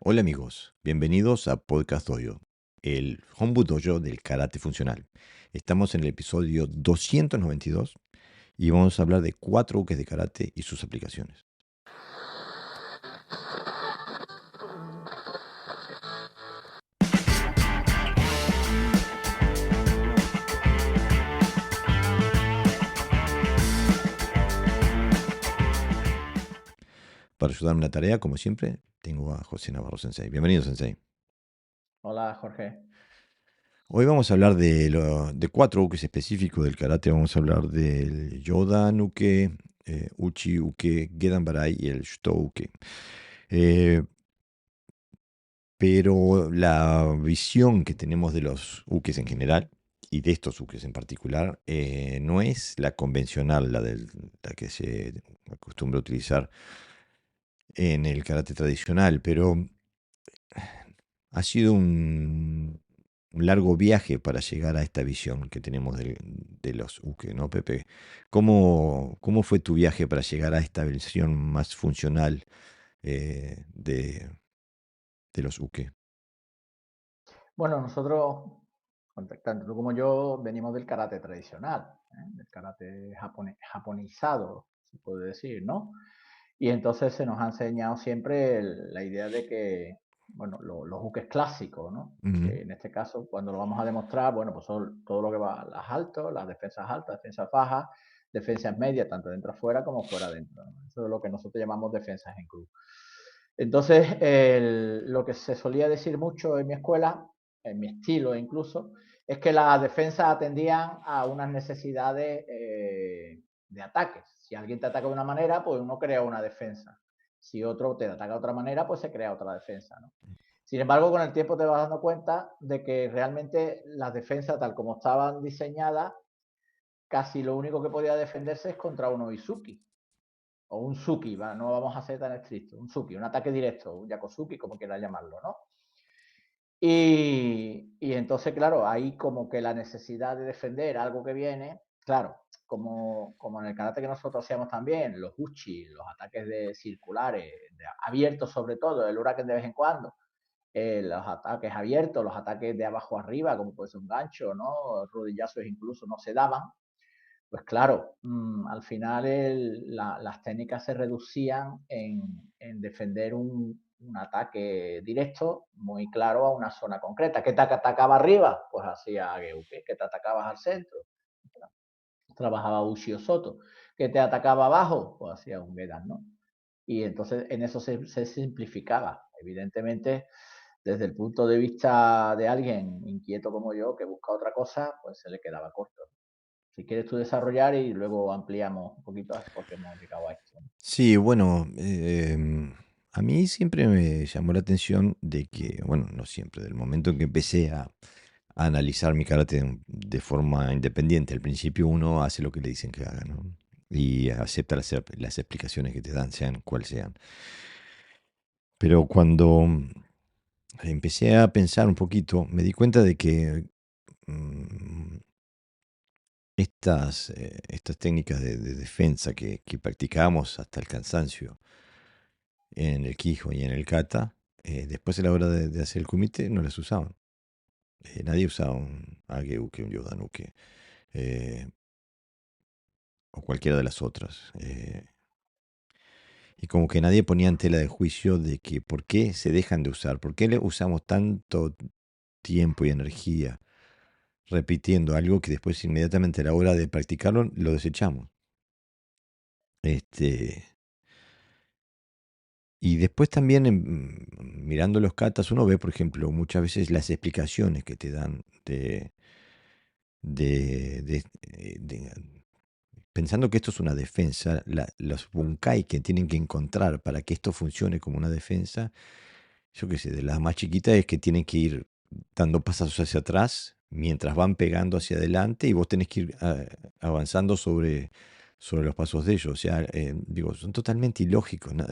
Hola amigos, bienvenidos a Podcast Dojo, el Hombu Dojo del karate funcional. Estamos en el episodio 292 y vamos a hablar de 4 uques de karate y sus aplicaciones. Para ayudarme en la tarea, como siempre, tengo a José Navarro Sensei. Bienvenido, Sensei. Hola, Jorge. Hoy vamos a hablar de 4 uques específicos del karate. Vamos a hablar del Yodan uke, Uchi uke, Gedan Barai y el Shuto uke. Pero la visión que tenemos de los ukes en general y de estos ukes en particular no es la convencional, la que se acostumbra a utilizar en el karate tradicional, pero ha sido un largo viaje para llegar a esta visión que tenemos de los uke, ¿no, Pepe? ¿Cómo fue tu viaje para llegar a esta visión más funcional de los uke? Bueno, nosotros, tanto tú como yo, venimos del karate tradicional, del karate japonizado, se puede decir, ¿no? Y entonces se nos ha enseñado siempre la idea de que, bueno, los buques clásicos, ¿no? Ujú, Que en este caso, cuando lo vamos a demostrar, bueno, pues son todo lo que va a las altos, las defensas altas, defensas bajas, defensas medias, tanto dentro afuera como fuera dentro, ¿no? Eso es lo que nosotros llamamos defensas en cruz. Entonces, lo que se solía decir mucho en mi escuela, en mi estilo incluso, es que las defensas atendían a unas necesidades de ataques. Si alguien te ataca de una manera, pues uno crea una defensa. Si otro te ataca de otra manera, pues se crea otra defensa, ¿no? Sin embargo, con el tiempo te vas dando cuenta de que realmente las defensas, tal como estaban diseñadas, casi lo único que podía defenderse es contra un Oizuki o un Suki, no vamos a ser tan estrictos, un Suki, un ataque directo, un Yakosuki, como quieras llamarlo, ¿no? Y entonces, claro, ahí como que la necesidad de defender algo que viene, claro, como en el karate que nosotros hacíamos también, los uchi, los ataques de circulares, abiertos sobre todo, el huracán de vez en cuando, los ataques abiertos, los ataques de abajo arriba, como puede ser un gancho, ¿no? Rodillazos incluso no se daban. Pues claro, al final las técnicas se reducían en defender un ataque directo muy claro a una zona concreta. ¿Qué te atacaba arriba? Pues hacía Geuke. ¿Qué te atacabas al centro? Trabajaba Ushio Soto. ¿Qué te atacaba abajo? Pues hacía un Gedan, ¿no? Y entonces en eso se simplificaba. Evidentemente, desde el punto de vista de alguien inquieto como yo, que busca otra cosa, pues se le quedaba corto. Si quieres tú desarrollar y luego ampliamos un poquito porque hemos llegado a esto. sí, bueno, a mí siempre me llamó la atención de que, bueno, no siempre, del momento en que empecé a analizar mi karate de forma independiente. Al principio uno hace lo que le dicen que haga, ¿no? Y acepta las explicaciones que te dan, sean cuales sean. Pero cuando empecé a pensar un poquito, me di cuenta de que mm, estas técnicas de defensa que practicábamos hasta el cansancio, en el Quijo y en el Kata, después a la hora de hacer el kumite no las usaban. Nadie usaba un Ageuke, un Yodanuke, eh, o cualquiera de las otras. Y como que nadie ponía en tela de juicio de que por qué se dejan de usar, por qué le usamos tanto tiempo y energía repitiendo algo que después inmediatamente a la hora de practicarlo lo desechamos. Este, y después también mirando los katas uno ve, por ejemplo, muchas veces las explicaciones que te dan de, de- de- pensando que esto es una defensa, los bunkai que tienen que encontrar para que esto funcione como una defensa, yo qué sé, de las más chiquitas es que tienen que ir dando pasos hacia atrás mientras van pegando hacia adelante y vos tenés que ir avanzando sobre los pasos de ellos. O sea, digo, son totalmente ilógicos, ¿no?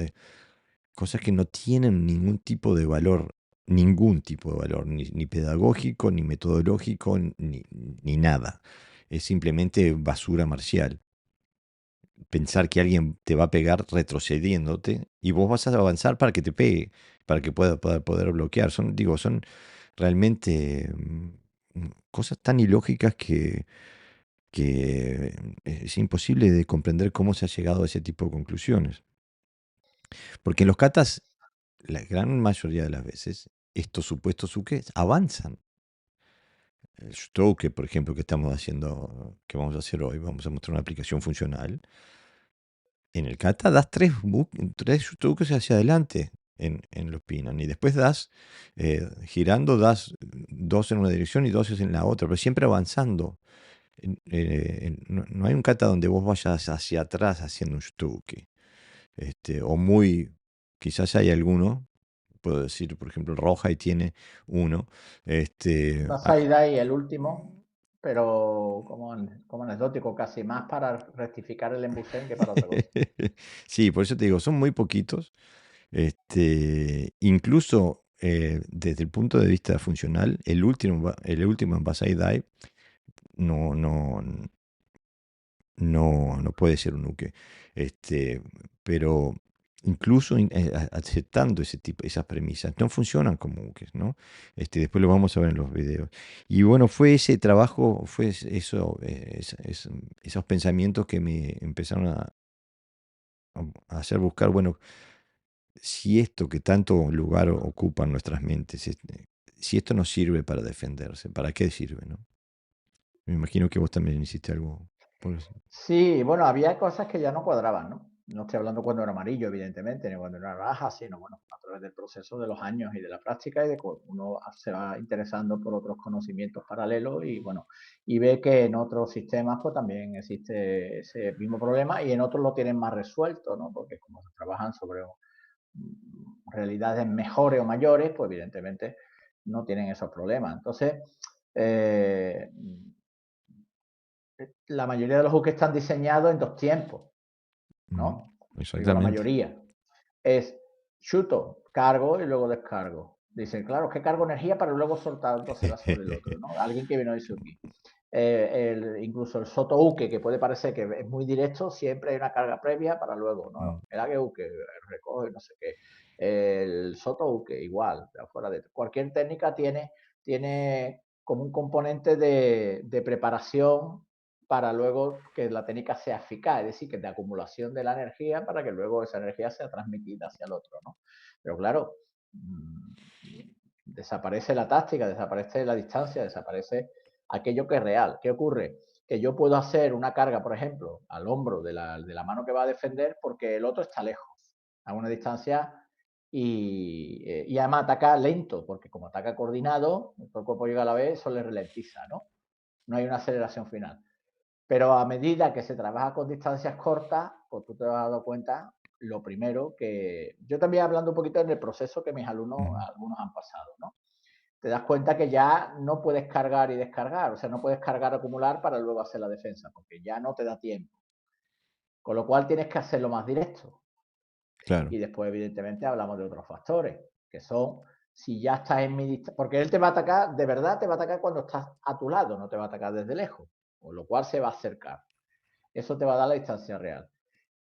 Cosas que no tienen ningún tipo de valor, ni pedagógico, ni metodológico, ni nada. Es simplemente basura marcial. pensar que alguien te va a pegar retrocediéndote y vos vas a avanzar para que te pegue, para que poder bloquear. Son realmente cosas tan ilógicas que es imposible de comprender cómo se ha llegado a ese tipo de conclusiones. Porque en los katas, la gran mayoría de las veces, estos supuestos ukes avanzan. El Shutouke, por ejemplo, que estamos haciendo, que vamos a hacer hoy, vamos a mostrar una aplicación funcional. En el kata das tres Shutouques hacia adelante en los pinan y después das, girando, das dos en una dirección y dos en la otra, pero siempre avanzando. No hay un kata donde vos vayas hacia atrás haciendo un Shutouke. O muy, quizás hay alguno, puedo decir, por ejemplo, Roja y tiene uno. Basai Dai, el último, pero como anecdótico, casi más para rectificar el embusén que para otra cosa. Sí, por eso te digo, son muy poquitos. Incluso desde el punto de vista funcional, el último en Basai Dai no, no, no puede ser un uke. Pero incluso aceptando esas premisas, no funcionan como ukes, ¿no? Después lo vamos a ver en los videos. Y bueno, fue ese trabajo, fue eso, esos pensamientos que me empezaron a hacer buscar, bueno, si esto que tanto lugar ocupa en nuestras mentes, si esto nos sirve para defenderse, ¿para qué sirve, no? Me imagino que vos también hiciste algo por eso. Sí, bueno, había cosas que ya no cuadraban, ¿no? No estoy hablando cuando era amarillo, evidentemente, ni cuando era naranja, sino, bueno, a través del proceso de los años y de la práctica y de que uno se va interesando por otros conocimientos paralelos y, bueno, y ve que en otros sistemas pues también existe ese mismo problema y en otros lo tienen más resuelto, ¿no? Porque como se trabajan sobre realidades mejores o mayores, pues evidentemente no tienen esos problemas. Entonces, eh, la mayoría de los hooks están diseñados en dos tiempos, Ujú, ¿no? Digo, la exactamente. mayoría. Es chuto, cargo y luego descargo. Dicen, claro, que cargo energía para luego soltándosela sobre el otro, ¿no? Alguien que vino de Suzuki. Incluso el soto uke, que puede parecer que es muy directo, siempre hay una carga previa para luego, ¿no? Mm, El age uke, recoge, no sé qué. El soto uke, igual, de afuera de cualquier técnica tiene como un componente de preparación para luego que la técnica sea eficaz, es decir, que de acumulación de la energía para que luego esa energía sea transmitida hacia el otro, ¿no? Pero claro, desaparece la táctica, desaparece la distancia, desaparece aquello que es real. ¿Qué ocurre? Que yo puedo hacer una carga, por ejemplo, al hombro de la mano que va a defender porque el otro está lejos, a una distancia y además ataca lento, porque como ataca coordinado, el cuerpo llega a la vez, eso le ralentiza, ¿no? No hay una aceleración final. Pero a medida que se trabaja con distancias cortas, pues tú te vas dando cuenta, lo primero que yo también hablando un poquito en el proceso que mis alumnos, ujú. algunos han pasado, ¿no? Te das cuenta que ya no puedes cargar y descargar, o sea, no puedes cargar, acumular para luego hacer la defensa, porque ya no te da tiempo. Con lo cual tienes que hacerlo más directo. Claro. Y después, evidentemente, hablamos de otros factores, que son si ya estás en mi distancia, porque él te va a atacar, de verdad te va a atacar cuando estás a tu lado, no te va a atacar desde lejos, con lo cual se va a acercar. Eso te va a dar la distancia real.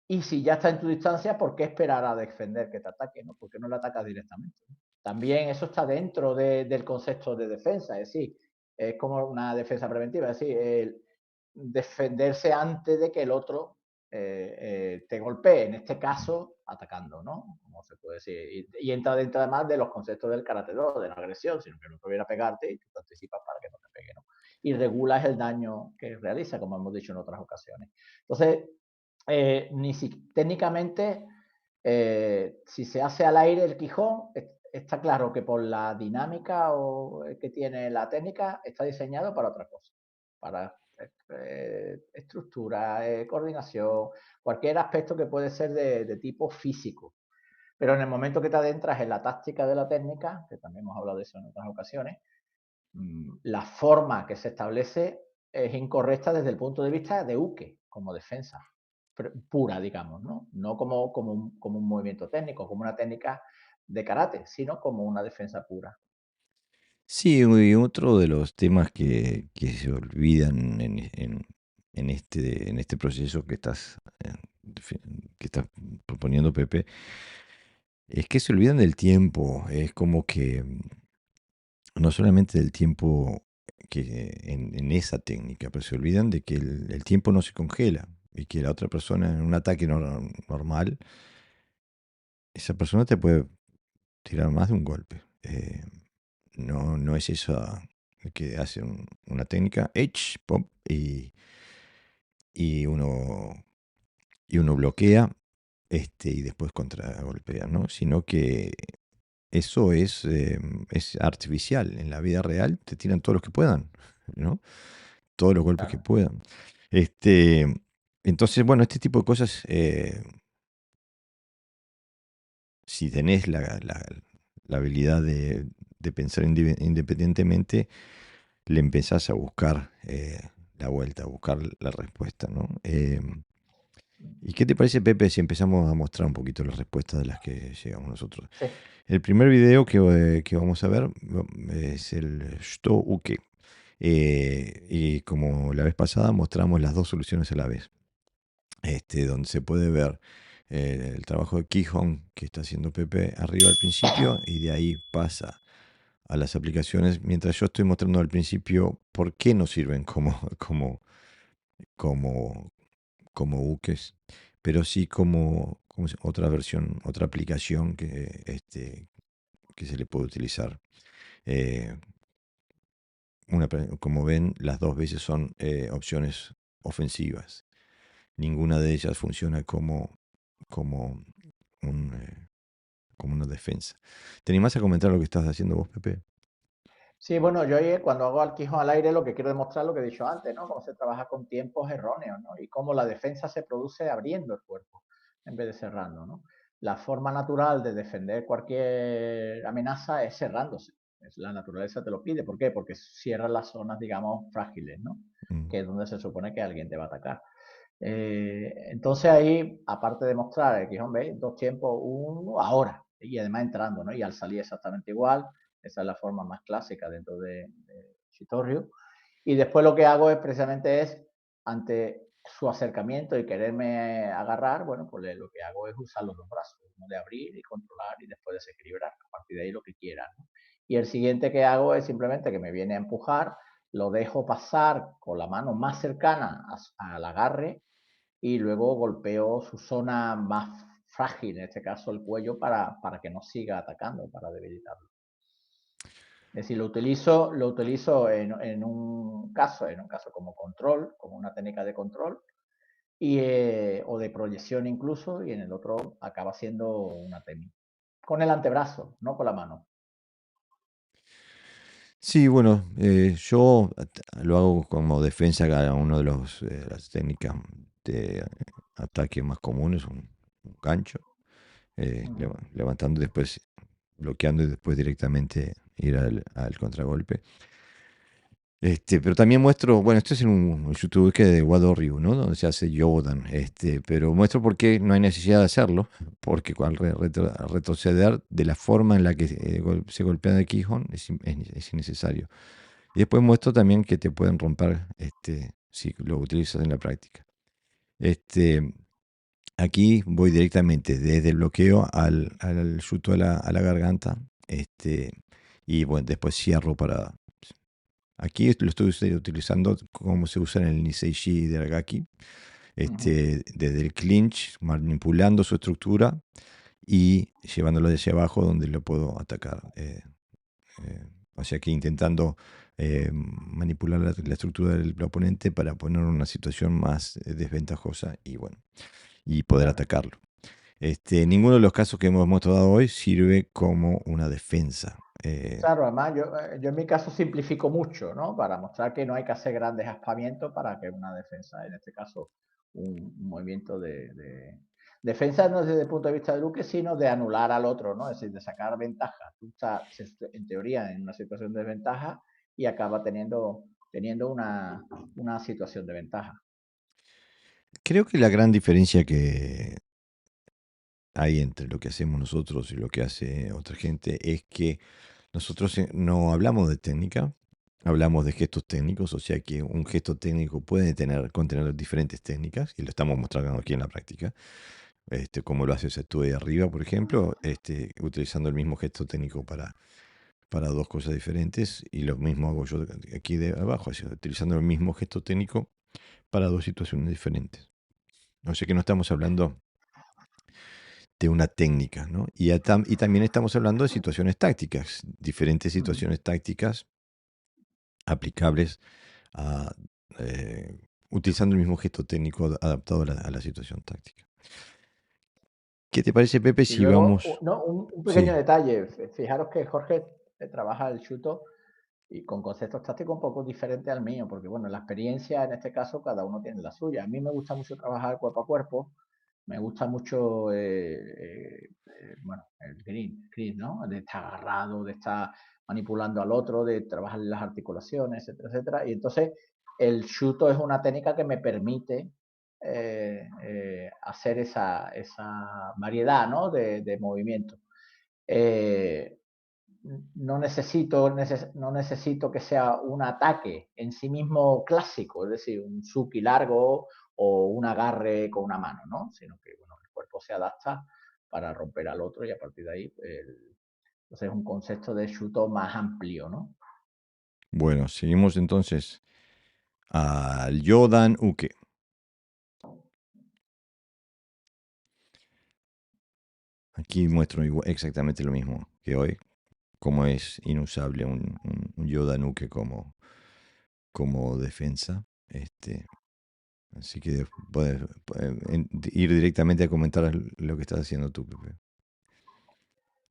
Y si ya está en tu distancia, ¿por qué esperar a defender que te ataque? ¿No? ¿Por qué no le atacas directamente? También eso está dentro del concepto de defensa, es decir, es como una defensa preventiva, es decir, el defenderse antes de que el otro te golpee, en este caso atacando, ¿no? Como se puede decir. Y entra dentro además de los conceptos del karate do, de la agresión, sino que el otro viene a pegarte y tú te anticipas para que no te pegue, ¿no? Y regulas el daño que realiza, como hemos dicho en otras ocasiones. Entonces, ni si, técnicamente, si se hace al aire el Quijón, está claro que por la dinámica que tiene la técnica está diseñado para otra cosa, para estructura, coordinación, cualquier aspecto que puede ser de tipo físico. Pero en el momento que te adentras en la táctica de la técnica, que también hemos hablado de eso en otras ocasiones, la forma que se establece es incorrecta desde el punto de vista de uke, como defensa pura, digamos, ¿no? No como un movimiento técnico, como una técnica de karate, sino como una defensa pura. Sí, y otro de los temas que se olvidan en este proceso que estás proponiendo, Pepe, es que se olvidan del tiempo. Es como que no solamente del tiempo en esa técnica, pero se olvidan de que el tiempo no se congela y que la otra persona en un ataque normal, esa persona te puede tirar más de un golpe. No es eso que hace una técnica, H, pop, y uno, y uno bloquea y después contragolpea, ¿no? Sino que eso es artificial. En la vida real te tiran todos los que puedan, ¿no? Todos los golpes que Claro, puedan. Este, entonces, bueno, este tipo de cosas, si tenés la habilidad de pensar independientemente, le empezás a buscar la vuelta, a buscar la respuesta, ¿no? ¿Y qué te parece, Pepe, si empezamos a mostrar un poquito las respuestas de las que llegamos nosotros? sí. El primer video que vamos a ver es el Shto Uke. Y como la vez pasada, mostramos las dos soluciones a la vez. Donde se puede ver el trabajo de Keyhone que está haciendo Pepe arriba al principio y de ahí pasa a las aplicaciones, mientras yo estoy mostrando al principio por qué no sirven como, como buques, pero sí como otra versión, otra aplicación que se le puede utilizar. Eh, como ven, las dos veces son opciones ofensivas. Ninguna de ellas funciona como, un, como una defensa. ¿Te animás a comentar lo que estás haciendo vos, Pepe? Sí, bueno, yo ahí cuando hago al Quijote al aire lo que quiero demostrar lo que he dicho antes, ¿no? Cómo se trabaja con tiempos erróneos, ¿no? Y cómo la defensa se produce abriendo el cuerpo en vez de cerrando, ¿no? La forma natural de defender cualquier amenaza es cerrándose. La naturaleza te lo pide. ¿Por qué? Porque cierra las zonas, digamos, frágiles, ¿no? Mm. Que es donde se supone que alguien te va a atacar. Entonces ahí, aparte de mostrar el Quijón, ¿veis? Dos tiempos, uno ahora, y además entrando, ¿no? Y al salir exactamente igual, esa es la forma más clásica dentro de Shitoryu. Y después lo que hago es precisamente ante su acercamiento y quererme agarrar, bueno, pues lo que hago es usar los dos brazos, ¿no? De abrir y controlar y después desequilibrar, a partir de ahí lo que quiera, ¿no? Y el siguiente que hago es simplemente que me viene a empujar, lo dejo pasar con la mano más cercana al agarre y luego golpeo su zona más frágil, en este caso el cuello, para que no siga atacando, para debilitarlo. Es decir, lo utilizo en un caso como control, como una técnica de control, o de proyección incluso, y en el otro acaba siendo una técnica. Con el antebrazo, no con la mano. Sí, bueno, yo lo hago como defensa a uno de las técnicas de ataque más comunes, un gancho, Uh -huh. levantando y después bloqueando y después directamente ir al contragolpe. Pero también muestro, bueno, esto es en un YouTube que de Wado Ryu, ¿no? Donde se hace Yodan, pero muestro por qué no hay necesidad de hacerlo, porque al retroceder de la forma en la que se golpea de Kihon es innecesario. Y después muestro también que te pueden romper si lo utilizas en la práctica. Este, Aquí voy directamente desde el bloqueo al chuto a la garganta, y bueno, después cierro para. Aquí lo estoy utilizando como se usa en el Nisei de Argaki, Uh -huh. desde el clinch, manipulando su estructura y llevándolo hacia abajo donde lo puedo atacar. Eh, o sea que intentando manipular la estructura del oponente para ponerlo en una situación más desventajosa y bueno, y poder Claro. atacarlo. Ninguno de los casos que hemos mostrado hoy sirve como una defensa. Claro, además yo en mi caso simplifico mucho, ¿no? Para mostrar que no hay que hacer grandes aspavientos para que una defensa, en este caso un movimiento defensa no desde el punto de vista de Luque, sino de anular al otro, ¿no? Es decir, de sacar ventaja. Tú estás en teoría en una situación de desventaja y acaba teniendo una situación de ventaja. Creo que la gran diferencia que hay entre lo que hacemos nosotros y lo que hace otra gente es que nosotros no hablamos de técnica, hablamos de gestos técnicos, o sea que un gesto técnico puede contener diferentes técnicas, y lo estamos mostrando aquí en la práctica, como lo haces tú de arriba, por ejemplo, utilizando el mismo gesto técnico para dos cosas diferentes, y lo mismo hago yo aquí de abajo, utilizando el mismo gesto técnico para dos situaciones diferentes. O sea que no estamos hablando de una técnica, ¿no? Y también estamos hablando de situaciones tácticas, diferentes situaciones tácticas aplicables a, utilizando el mismo gesto técnico adaptado a la situación táctica. ¿Qué te parece, Pepe, Y si luego, vamos? no, un pequeño Sí, detalle. Fijaros que Jorge trabaja el chuto y con conceptos tácticos un poco diferentes al mío, porque bueno, la experiencia en este caso cada uno tiene la suya. A mí me gusta mucho trabajar cuerpo a cuerpo, me gusta mucho, bueno, el green, ¿no? De estar agarrado, de estar manipulando al otro, de trabajar las articulaciones, etcétera, etcétera. Y entonces el chuto es una técnica que me permite hacer esa variedad, ¿no? De movimiento. Eh, no necesito que sea un ataque en sí mismo clásico, es decir, un suki largo o un agarre con una mano, ¿no? Sino que bueno, el cuerpo se adapta para romper al otro y a partir de ahí, entonces es un concepto de shuto más amplio, ¿no? bueno, seguimos entonces al Yodan Uke. Aquí muestro exactamente lo mismo que hoy, cómo es inusable un Yodan Uke como defensa. Así que puedes ir directamente a comentar lo que estás haciendo tú, Pepe.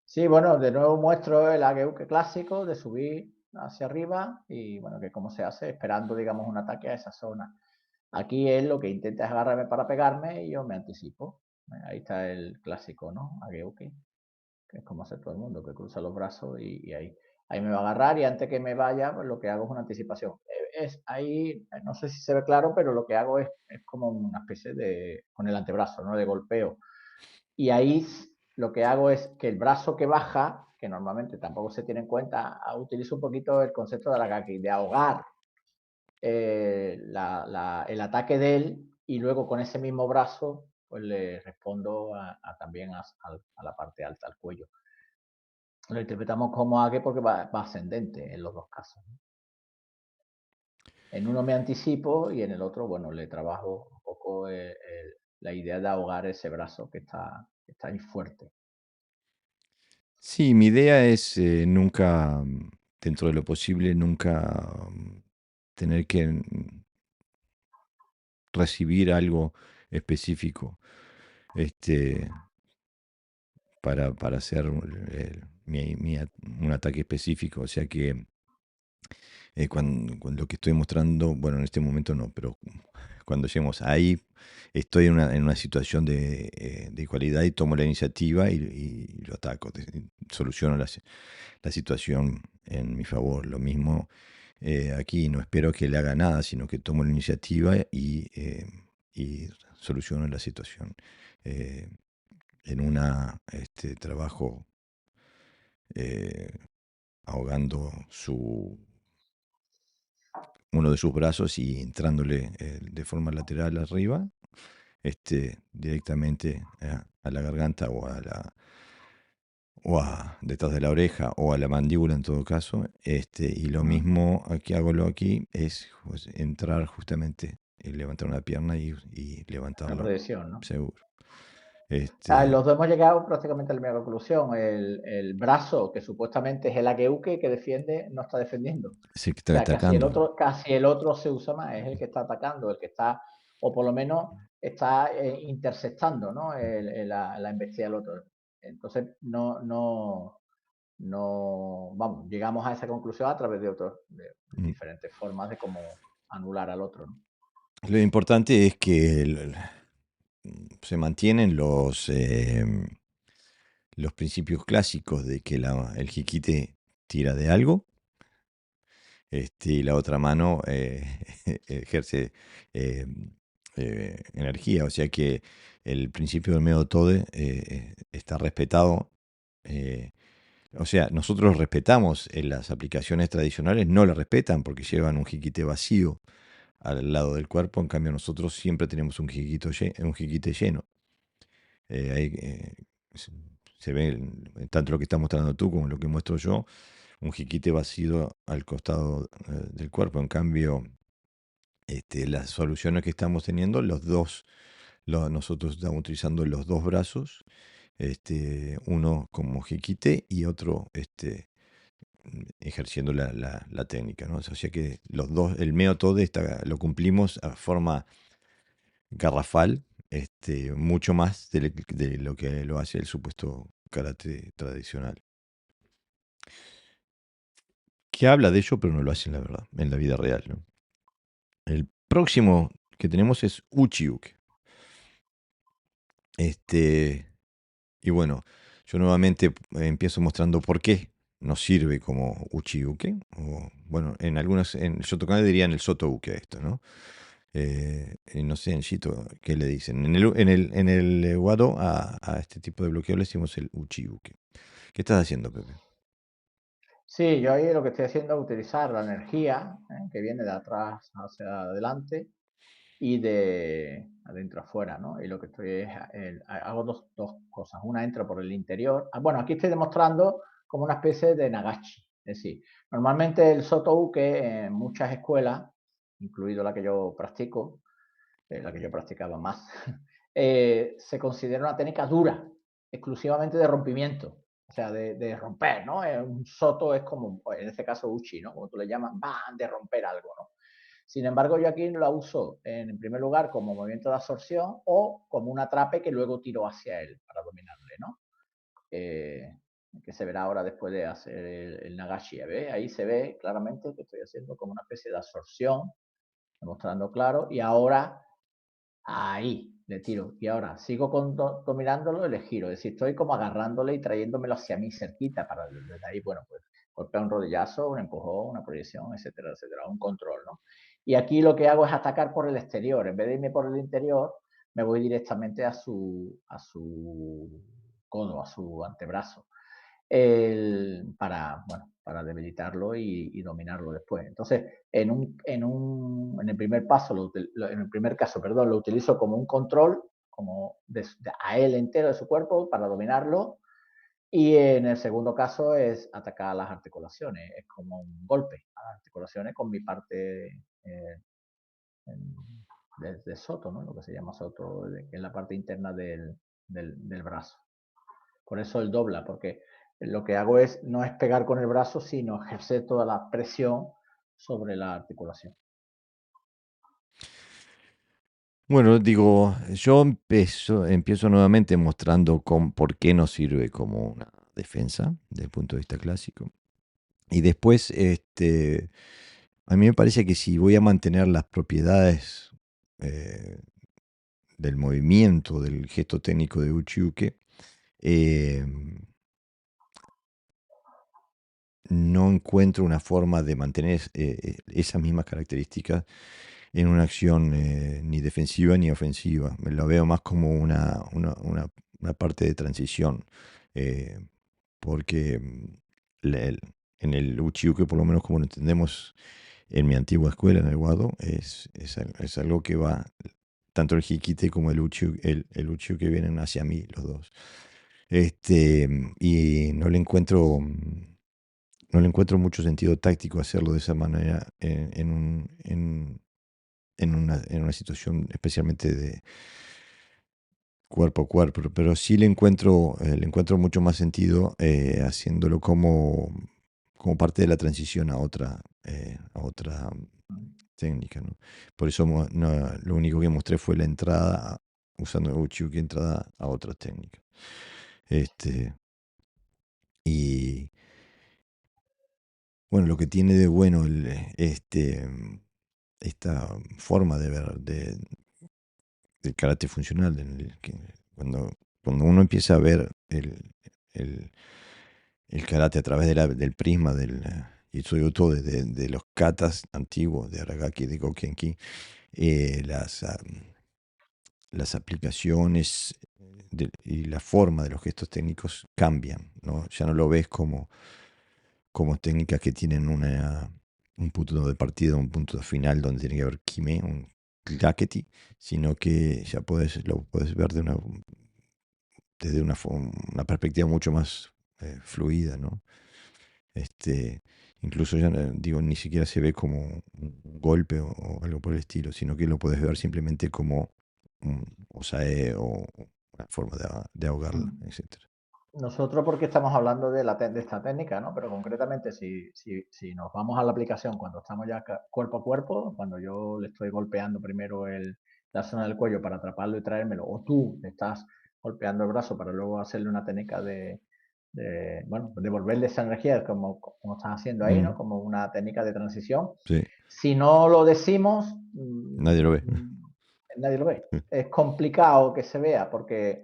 Sí, bueno, de nuevo muestro el ageuke clásico de subir hacia arriba y bueno, que cómo se hace esperando, digamos, un ataque a esa zona. Aquí él lo que intenta es agarrarme para pegarme y yo me anticipo. Ahí está el clásico, ¿no? Ageuke, que es como hace todo el mundo, que cruza los brazos y ahí me va a agarrar y antes que me vaya, pues lo que hago es una anticipación. Es ahí, no sé si se ve claro, pero lo que hago es como una especie de, con el antebrazo, ¿no? De golpeo. Y ahí lo que hago es que el brazo que baja, que normalmente tampoco se tiene en cuenta, utilizo un poquito el concepto de la gaki, de ahogar el ataque de él y luego con ese mismo brazo pues le respondo también a la parte alta, al cuello. Lo interpretamos como age porque va ascendente en los dos casos. En uno me anticipo y en el otro, bueno, le trabajo un poco la idea de ahogar ese brazo que está ahí fuerte. Sí, mi idea es nunca, dentro de lo posible, nunca tener que recibir algo específico para hacer un ataque específico. O sea que cuando lo que estoy mostrando, bueno, en este momento no, pero cuando lleguemos ahí, estoy en una situación de igualdad y tomo la iniciativa y lo ataco, soluciono la situación en mi favor. Lo mismo aquí, no espero que le haga nada, sino que tomo la iniciativa y soluciono la situación. Eh, en una trabajo eh, ahogando uno de sus brazos y entrándole de forma lateral arriba, directamente a la garganta detrás de la oreja o a la mandíbula en todo caso. Y lo mismo que hago aquí es pues, entrar justamente y levantar una pierna y La levantarlo proyección, ¿no? seguro. Los dos hemos llegado prácticamente a la misma conclusión. El brazo, que supuestamente es el ageuke que defiende, no está defendiendo. Sí, que O está sea, atacando. casi el otro se usa más, es el que está atacando, el que está, o por lo menos está interceptando, ¿no? La embestida del otro. Entonces, vamos, llegamos a esa conclusión a través de Mm. diferentes formas de cómo anular al otro, ¿no? Lo importante es que se mantienen los principios clásicos de que el jiquite tira de algo, y la otra mano ejerce eh, energía. O sea que el principio del medio tode está respetado, eh, O sea, nosotros respetamos las aplicaciones tradicionales, no las respetan porque llevan un jiquite vacío al lado del cuerpo, en cambio nosotros siempre tenemos un jiquite lleno. Ahí, se, se ve tanto lo que estás mostrando tú como lo que muestro yo, un jiquite vacío al costado del cuerpo. En cambio, las soluciones que estamos teniendo, nosotros estamos utilizando los dos brazos, uno como jiquite y otro ejerciendo la técnica, ¿no? O sea que los dos, el método lo cumplimos a forma garrafal, mucho más de lo que lo hace el supuesto karate tradicional. Que habla de ello, pero no lo hace en la verdad, en la vida real, ¿no? El próximo que tenemos es Uchiuke. Y bueno, yo nuevamente empiezo mostrando por qué nos sirve como Uchiuke. O, bueno, en algunos, en Shotokan dirían el Sotouke esto, ¿no? Y no sé, en Shito, ¿qué le dicen? En el Wado a este tipo de bloqueo le decimos el Uchiuke. ¿Qué estás haciendo, Pepe? Sí, yo ahí lo que estoy haciendo es utilizar la energía que viene de atrás hacia adelante y de adentro afuera, ¿no? Y lo que estoy es, hago dos cosas. Una entra por el interior. Bueno, aquí estoy demostrando como una especie de nagachi. Es decir, normalmente el Soto-uke en muchas escuelas, incluido la que yo practico, la que yo practicaba más, se considera una técnica dura, exclusivamente de rompimiento, o sea, de romper, ¿no? Un soto es como, en este caso, uchi, ¿no? Como tú le llamas, ¡bam!, de romper algo, ¿no? Sin embargo, yo aquí lo uso en primer lugar como movimiento de absorción o como un atrape que luego tiro hacia él para dominarle, ¿no? Que se verá ahora después de hacer el Nagashi. ¿Ves? Ahí se ve claramente que estoy haciendo como una especie de absorción, demostrando claro, y ahora ahí le tiro. Y ahora sigo dominándolo y le giro. Es decir, estoy como agarrándole y trayéndomelo hacia mí cerquita para desde ahí, bueno, pues golpear un rodillazo, un empujón, una proyección, etcétera, etcétera, un control, ¿no? Y aquí lo que hago es atacar por el exterior. En vez de irme por el interior, me voy directamente a su codo, a su antebrazo para debilitarlo y dominarlo después. Entonces, en el primer paso, en el primer caso, perdón, lo utilizo como un control, como a él entero de su cuerpo para dominarlo. Y en el segundo caso es atacar a las articulaciones, es como un golpe a las articulaciones con mi parte de soto, ¿no? Lo que se llama soto, que es la parte interna del brazo. Por eso el dobla, porque lo que hago no es pegar con el brazo, sino ejercer toda la presión sobre la articulación. Bueno, digo, yo empiezo nuevamente mostrando por qué nos sirve como una defensa desde el punto de vista clásico. Y después, a mí me parece que si voy a mantener las propiedades eh, del movimiento, del gesto técnico de Uchiuke, eh, no encuentro una forma de mantener esas mismas características en una acción ni defensiva ni ofensiva. Me lo veo más como una parte de transición, eh, porque en el Uchiuke, por lo menos como lo entendemos en mi antigua escuela, en el Wado, es algo que va, tanto el Hikite como el Uchiuke vienen hacia mí, los dos. Y no le encuentro mucho sentido táctico hacerlo de esa manera en una situación especialmente de cuerpo a cuerpo, pero sí le encuentro mucho más sentido haciéndolo como parte de la transición a otra técnica, ¿no? Por eso lo único que mostré fue la entrada, usando Uchiuki, entrada a otra técnica. Este, y bueno, lo que tiene de bueno esta forma de ver del karate funcional, cuando uno empieza a ver el, el karate a través del prisma del Itsuyoto, de los katas antiguos, de Aragaki, de Gokkenki, las las aplicaciones y la forma de los gestos técnicos cambian, ¿no? Ya no lo ves como técnicas que tienen un punto de partida, un punto de final donde tiene que haber kime, un claqueti, sino que ya lo puedes ver desde una perspectiva mucho más fluida, ¿no? Este, incluso ya digo, ni siquiera se ve como un golpe o algo por el estilo, sino que lo puedes ver simplemente como un osae o una forma de ahogarla, Mm. etcétera. Nosotros porque estamos hablando de esta técnica, ¿no? Pero concretamente si nos vamos a la aplicación cuando estamos ya cuerpo a cuerpo, cuando yo le estoy golpeando primero la zona del cuello para atraparlo y traérmelo, o tú le estás golpeando el brazo para luego hacerle una técnica bueno, devolverle esa energía como estás haciendo ahí, ¿no? Mm, Como una técnica de transición. sí, Si no lo decimos, nadie lo ve. nadie lo ve. Es complicado que se vea porque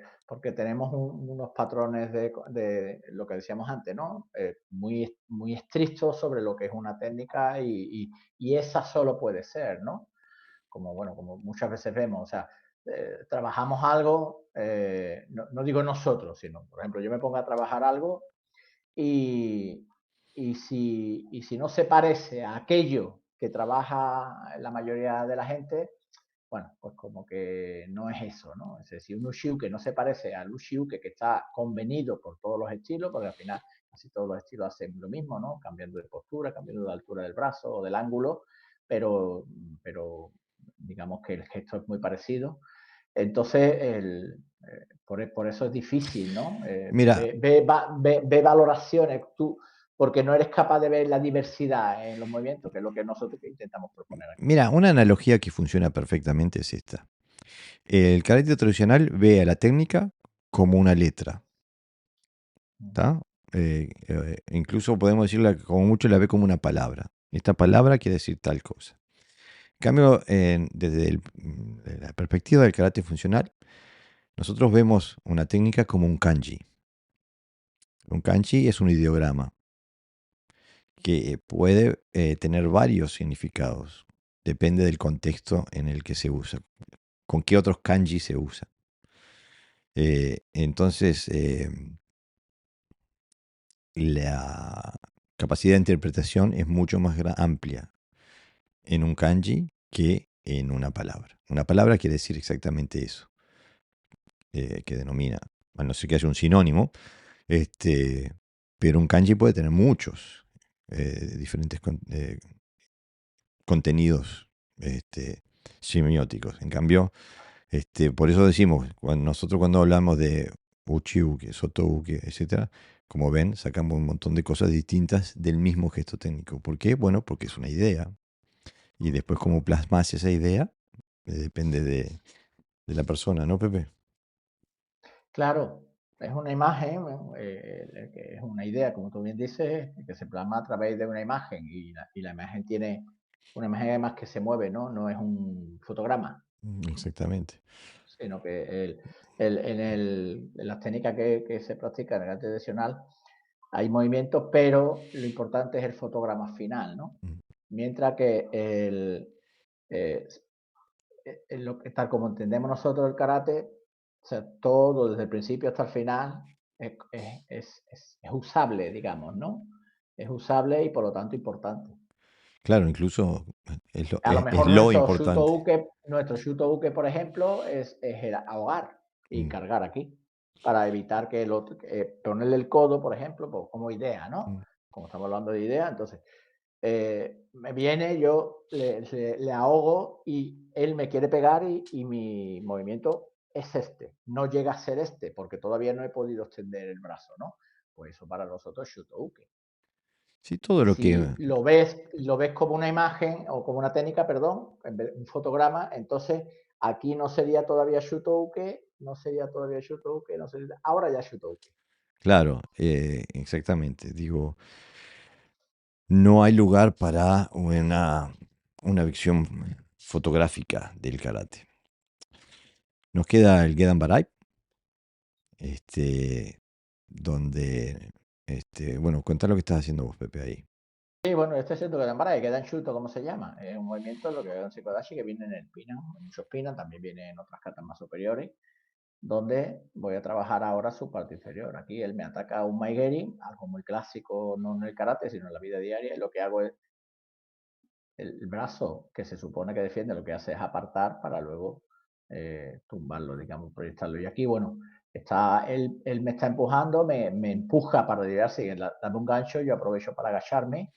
tenemos unos patrones de lo que decíamos antes, ¿no? Muy estrictos sobre lo que es una técnica y esa solo puede ser, ¿no? Como, bueno, como muchas veces vemos, o sea, trabajamos algo, no digo nosotros, sino, por ejemplo, yo me pongo a trabajar algo y, y si no se parece a aquello que trabaja la mayoría de la gente, bueno, pues como que no es eso, ¿no? Es decir, un Ushiuke no se parece al Ushiuke que está convenido por todos los estilos, porque al final casi todos los estilos hacen lo mismo, ¿no? Cambiando de postura, cambiando de altura del brazo o del ángulo, pero digamos que el gesto es muy parecido. Entonces, por eso es difícil, ¿no? Mira, Ve valoraciones tú, porque no eres capaz de ver la diversidad en los movimientos, que es lo que nosotros intentamos proponer aquí. mira, una analogía que funciona perfectamente es esta. El karate tradicional ve a la técnica como una letra, ¿está? Incluso podemos decirla, como mucho la ve como una palabra. Esta palabra quiere decir tal cosa. En cambio, desde la perspectiva del karate funcional, nosotros vemos una técnica como un kanji. Un kanji es un ideograma que puede tener varios significados. Depende del contexto en el que se usa. Con qué otros kanji se usa. Entonces, la capacidad de interpretación es mucho más amplia en un kanji que en una palabra. Una palabra quiere decir exactamente eso, que denomina, a no ser que haya un sinónimo, pero un kanji puede tener muchos diferentes contenidos semióticos. En cambio, por eso decimos, nosotros cuando hablamos de uchi-uke, soto-uke, etcétera, como ven, sacamos un montón de cosas distintas del mismo gesto técnico. ¿Por qué? Bueno, porque es una idea. Y después cómo plasmas esa idea, depende de la persona, ¿no, Pepe? Claro, es una imagen, que es una idea, como tú bien dices, que se plasma a través de una imagen y la imagen tiene una imagen además que se mueve, ¿no? No es un fotograma, Exactamente. sino que en las técnicas que se practican en el arte tradicional hay movimientos, pero lo importante es el fotograma final, ¿no? Mm. Mientras que eh, tal como entendemos nosotros el karate, o sea, todo desde el principio hasta el final es usable, digamos, ¿no? Es usable y por lo tanto importante. Claro, incluso A lo es mejor lo importante. nuestro shuto uke, por ejemplo, es el ahogar y Mm, cargar aquí, para evitar que ponerle el codo, por ejemplo, pues, como idea, ¿no? mm. Como estamos hablando de idea, entonces me viene, yo le ahogo y él me quiere pegar y mi movimiento es este, no llega a ser este, porque todavía no he podido extender el brazo, ¿no? Pues eso para nosotros es Shutouke. Sí, todo lo que... Si lo ves como una imagen o como una técnica, perdón, en vez de un fotograma, entonces aquí no sería todavía Shutouke, no sería todavía Shutouke, no sería, ahora ya Shutouke. Claro, exactamente. Digo, no hay lugar para una visión fotográfica del karate. Nos queda el Gedan Barai, este, donde, bueno, contá lo que estás haciendo vos, Pepe, ahí. Sí, bueno, este es el que de queda enchuto, ¿cómo se llama? Es un movimiento, lo que es un Shikodashi, que viene en el Pina, en muchos Pina, también viene en otras catas más superiores, donde voy a trabajar ahora su parte inferior. Aquí él me ataca un Maigeri, algo muy clásico, no en el karate, sino en la vida diaria, y lo que hago es el brazo que se supone que defiende, lo que hace es apartar para luego tumbarlo, digamos, proyectarlo. Y aquí, bueno, él me está empujando, me empuja para liberarse y dando un gancho, yo aprovecho para agacharme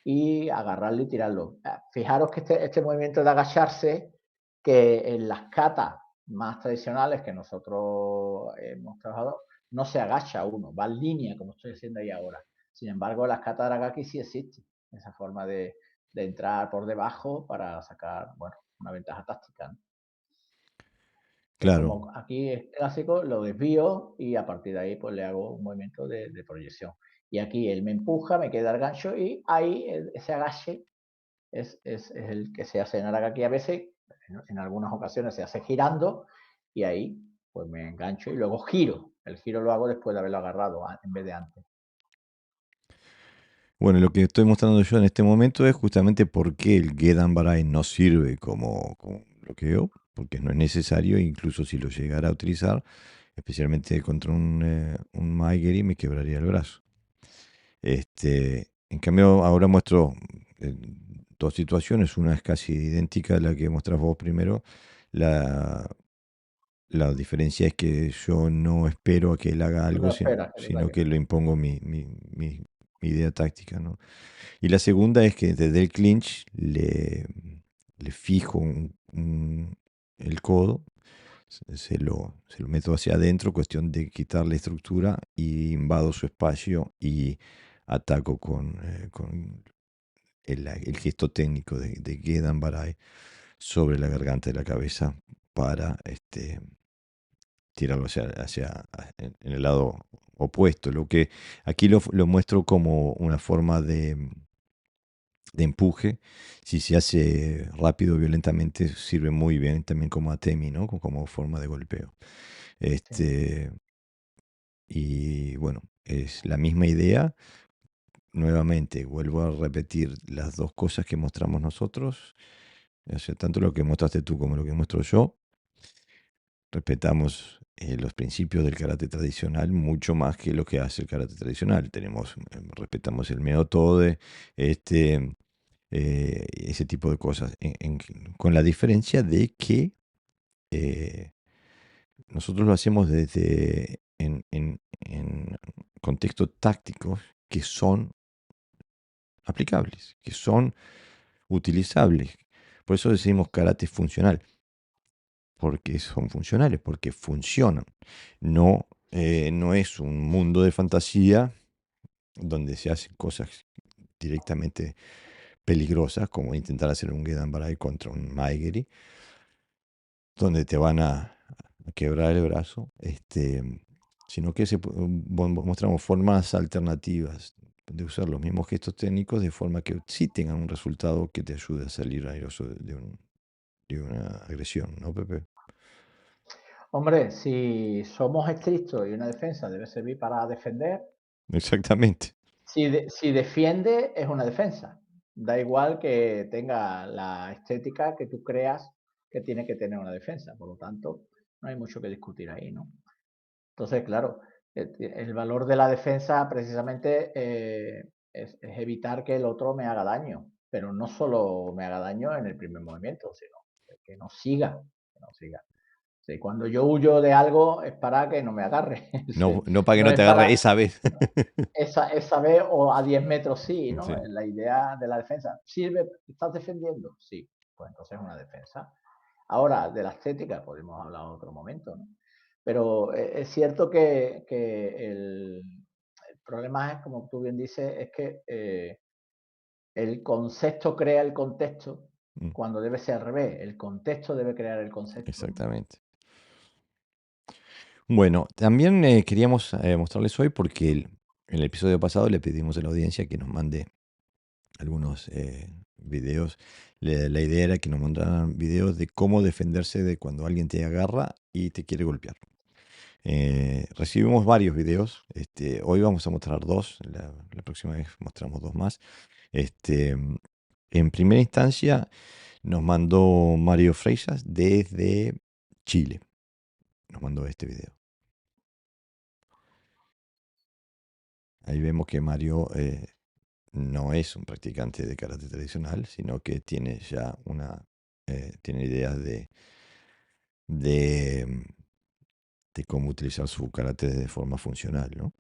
y agarrarlo y tirarlo. Fijaros que este movimiento de agacharse, que en las katas más tradicionales que nosotros hemos trabajado, no se agacha uno, va en línea como estoy haciendo ahí ahora. Sin embargo, en las katas de Aragaki sí existe esa forma de entrar por debajo para sacar, bueno, una ventaja táctica, ¿no? Entonces, Claro, como aquí es clásico, lo desvío y a partir de ahí pues le hago un movimiento de proyección. Y aquí él me empuja, me queda el gancho y ahí ese agache es el que se hace en Aragaki a veces, en algunas ocasiones se hace girando y ahí pues me engancho y luego giro. El giro lo hago después de haberlo agarrado en vez de antes. bueno, lo que estoy mostrando yo en este momento es justamente por qué el Gedan Barai no sirve como bloqueo, porque no es necesario, incluso si lo llegara a utilizar, especialmente contra un Maigeri, me quebraría el brazo. En cambio, ahora muestro eh, dos situaciones, una es casi idéntica a la que mostrás vos primero, la, la diferencia es que yo no espero a que él haga Tú no algo, esperas que te sino ataque. que le impongo mi idea táctica, ¿no? Y la segunda es que desde el clinch le fijo el codo, se lo meto hacia adentro, cuestión de quitarle estructura y invado su espacio y ataco con el gesto técnico de Gedan Barai sobre la garganta de la cabeza para tirarlo en el lado opuesto. Lo que aquí lo muestro como una forma de empuje. Si se hace rápido, violentamente, sirve muy bien también como atemi, ¿no? Como forma de golpeo. Sí. Este, y bueno, es la misma idea. Nuevamente, vuelvo a repetir las dos cosas que mostramos nosotros. O sea, tanto lo que mostraste tú como lo que muestro yo. Respetamos los principios del karate tradicional mucho más que lo que hace el karate tradicional. Respetamos el Meotode, ese tipo de cosas, con la diferencia de que eh, nosotros lo hacemos desde en contextos tácticos que son aplicables, que son utilizables. Por eso decimos karate funcional, porque son funcionales, porque funcionan. No es un mundo de fantasía donde se hacen cosas directamente peligrosas, como intentar hacer un Gedan Barai contra un Maigeri, donde te van a quebrar el brazo, sino que mostramos formas alternativas de usar los mismos gestos técnicos de forma que sí tengan un resultado que te ayude a salir airoso de una agresión, ¿no, Pepe? Hombre, si somos estrictos y una defensa debe servir para defender, Exactamente. si defiende es una defensa. Da igual que tenga la estética que tú creas que tiene que tener una defensa. Por lo tanto, no hay mucho que discutir ahí, ¿no? Entonces, claro, el valor de la defensa precisamente es evitar que el otro me haga daño, pero no solo me haga daño en el primer movimiento, sino que no siga, que no siga. Sí, cuando yo huyo de algo es para que no me agarre. No, no para que No no es te agarre para esa vez. esa vez o a 10 metros sí, ¿no? Sí. La idea de la defensa. ¿Sirve? ¿Estás defendiendo? Sí. Pues entonces es una defensa. Ahora, de la estética podemos hablar en otro momento, ¿no? Pero es cierto que el problema es, como tú bien dices, es que el concepto crea el contexto Mm, cuando debe ser al revés. El contexto debe crear el concepto, ¿no? exactamente. Bueno, también queríamos mostrarles hoy porque en el episodio pasado le pedimos a la audiencia que nos mande algunos videos. La idea era que nos mandaran videos de cómo defenderse de cuando alguien te agarra y te quiere golpear. Recibimos varios videos. Hoy vamos a mostrar dos. La próxima vez mostramos dos más. Este, en primera instancia nos mandó Mario Freixas desde Chile. Nos mandó este video. Ahí vemos que Mario no es un practicante de karate tradicional, sino que tiene ya tiene ideas de, de cómo utilizar su karate de forma funcional, ¿no?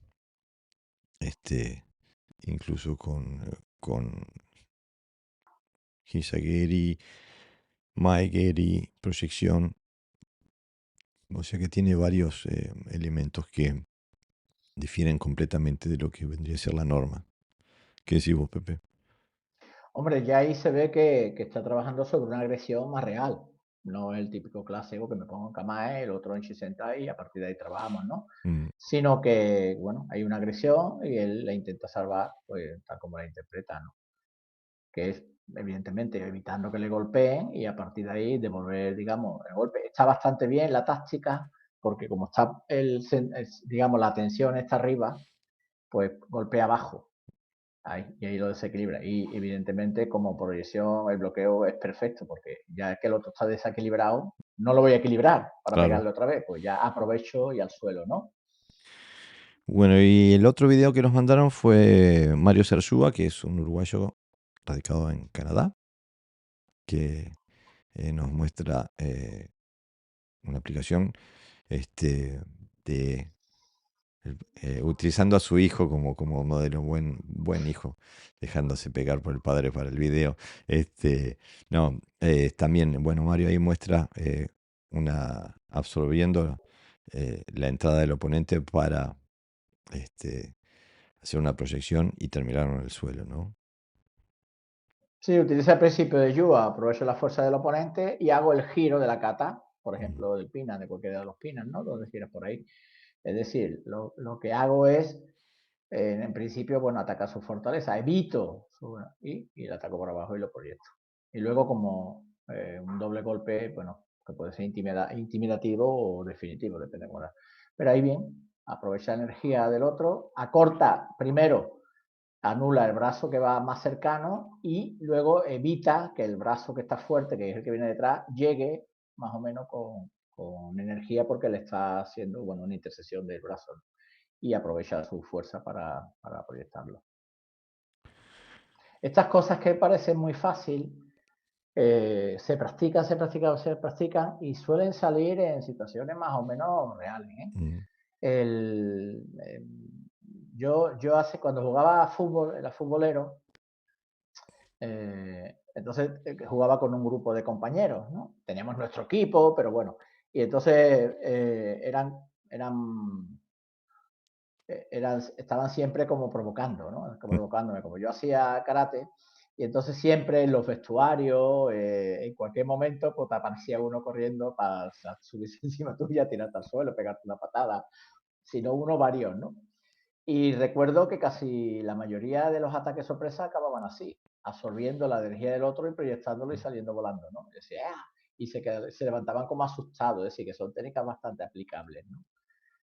Incluso con Hisagiri, Maegeri, proyección. O sea que tiene varios elementos que difieren completamente de lo que vendría a ser la norma. ¿Qué decís vos, Pepe? Hombre, ya ahí se ve que está trabajando sobre una agresión más real. No es el típico clásico que me pongo en Kamae, el otro en Shisentai y a partir de ahí trabajamos, ¿no? Mm, Sino que, bueno, hay una agresión y él la intenta salvar, pues tal como la interpreta, ¿no? Que es, evidentemente, evitando que le golpeen y a partir de ahí devolver, digamos, el golpe. Está bastante bien la táctica porque como está, digamos, la tensión está arriba, pues golpea abajo. Ahí, y ahí lo desequilibra. Y evidentemente, como proyección, el bloqueo es perfecto, porque ya que el otro está desequilibrado, no lo voy a equilibrar para claro. pegarle otra vez, pues ya aprovecho y al suelo, ¿no? Bueno, y el otro video que nos mandaron fue Mario Sersúa, que es un uruguayo radicado en Canadá, que nos muestra una aplicación de utilizando a su hijo como modelo, buen hijo, dejándose pegar por el padre para el video. No, también, bueno, Mario ahí muestra absorbiendo la entrada del oponente para hacer una proyección y terminaron en el suelo, ¿no? Sí, utiliza el principio de Yua, aprovecho la fuerza del oponente y hago el giro de la kata, por Mm, ejemplo, del pinan, de cualquiera de los pinan, ¿no? Donde giras por ahí. Es decir, lo que hago es, en principio, bueno, atacar su fortaleza, evito y le ataco por abajo y lo proyecto. Y luego como un doble golpe, bueno, que puede ser intimidativo o definitivo, depende de cómo. Pero ahí bien, aprovecha la energía del otro, acorta primero, anula el brazo que va más cercano y luego evita que el brazo que está fuerte, que es el que viene detrás, llegue más o menos con energía porque le está haciendo, bueno, una intercesión del brazo, ¿no? Y aprovecha su fuerza para proyectarlo. Estas cosas que parecen muy fácil, se practican y suelen salir en situaciones más o menos reales, ¿eh? mm, El, yo hace, cuando jugaba a fútbol, era futbolero, entonces jugaba con un grupo de compañeros, ¿no? Teníamos nuestro equipo, pero bueno, y entonces estaban siempre como provocando, ¿no? Como provocándome, como yo hacía karate, y entonces siempre en los vestuarios, en cualquier momento, pues te aparecía uno corriendo para subirse encima tuya, tirarte al suelo, pegarte una patada, si no uno, varios, ¿no? Y recuerdo que casi la mayoría de los ataques sorpresa acababan así, absorbiendo la energía del otro y proyectándolo y saliendo volando, ¿no? Y decía, ¡ah! Y se levantaban como asustados, es decir, que son técnicas bastante aplicables, ¿no?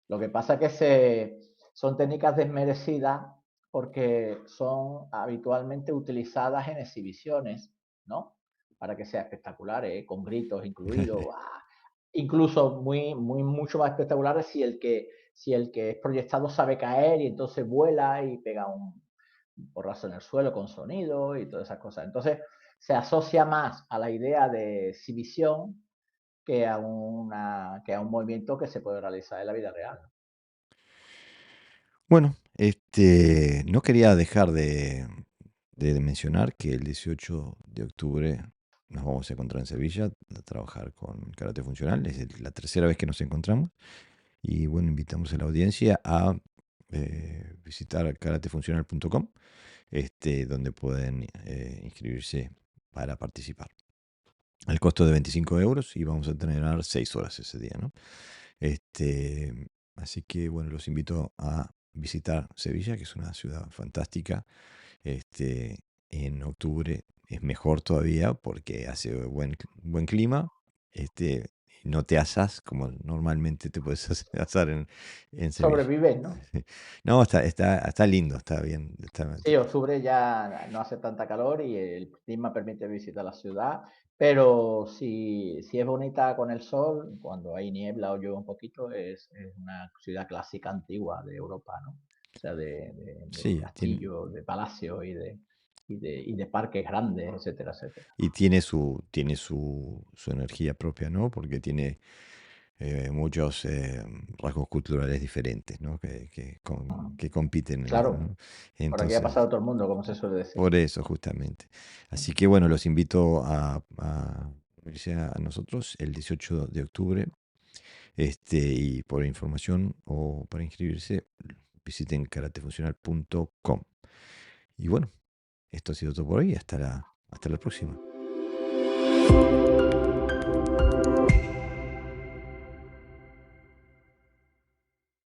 Lo que pasa es que son técnicas desmerecidas porque son habitualmente utilizadas en exhibiciones, ¿no? Para que sea espectaculares, ¿eh? Con gritos incluidos, ¡ah! Incluso mucho más espectaculares si el que es proyectado sabe caer y entonces vuela y pega un porrazo en el suelo con sonido y todas esas cosas. Entonces se asocia más a la idea de exhibición que a un movimiento que se puede realizar en la vida real. Bueno, no quería dejar de mencionar que el 18 de octubre nos vamos a encontrar en Sevilla a trabajar con karate funcional. Es la tercera vez que nos encontramos. Y bueno, invitamos a la audiencia a visitar karatefuncional.com, donde pueden inscribirse para participar. Al costo de 25 euros y vamos a entrenar 6 horas ese día, ¿no? Así que bueno, los invito a visitar Sevilla, que es una ciudad fantástica. En octubre es mejor todavía porque hace buen clima. no te asas como normalmente te puedes asar en Sevilla. Sobrevives, ¿no? No, está lindo, está bien. Sí, octubre ya no hace tanta calor y el clima permite visitar la ciudad, pero si es bonita con el sol, cuando hay niebla o llueve un poquito, es una ciudad clásica antigua de Europa, ¿no? O sea, de Sí, castillos, de palacios y de parques grandes, etcétera, etcétera. y tiene su energía propia, ¿no? Porque tiene muchos rasgos culturales diferentes, ¿no? Ujú. Que compiten en eso, Claro, ¿no? por aquí ha pasado Entonces, todo el mundo, como se suele decir. por eso justamente. Así que bueno, los invito a unirse a nosotros el 18 de octubre. Y por información o para inscribirse, visiten karatefuncional.com. Y bueno, esto ha sido todo por hoy. Hasta la próxima.